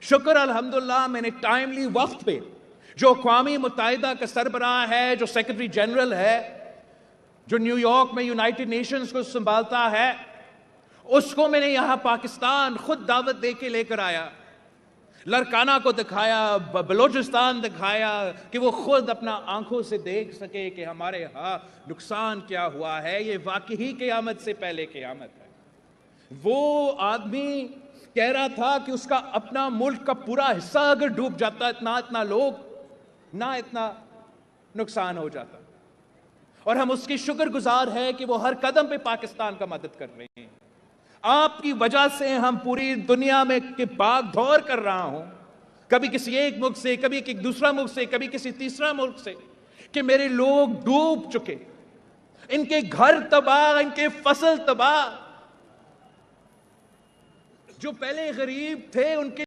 شکر الحمدللہ میں نے ٹائملی وقت پہ جو اقوام متحدہ کا سربراہ ہے، جو سیکرٹری جنرل ہے، جو نیو یارک میں یونائٹڈ نیشنز کو سنبھالتا ہے، اس کو میں نے یہاں پاکستان خود دعوت دے کے لے کر آیا، لڑکانہ کو دکھایا، بلوچستان دکھایا کہ وہ خود اپنا آنکھوں سے دیکھ سکے کہ ہمارے ہاں نقصان کیا ہوا ہے۔ یہ واقعی قیامت سے پہلے قیامت ہے۔ وہ آدمی کہہ رہا تھا کہ اس کا اپنا ملک کا پورا حصہ اگر ڈوب جاتا، اتنا لوگ نہ اتنا نقصان ہو جاتا، اور ہم اس کی شکر گزار ہیں کہ وہ ہر قدم پہ پاکستان کا مدد کر رہے ہیں۔ آپ کی وجہ سے ہم پوری دنیا میں بھاگ دور کر رہا ہوں، کبھی کسی ایک ملک سے، کبھی ایک دوسرا ملک سے، کبھی کسی تیسرا ملک سے، کہ میرے لوگ ڈوب چکے، ان کے گھر تباہ، ان کے فصل تباہ، جو پہلے غریب تھے ان کے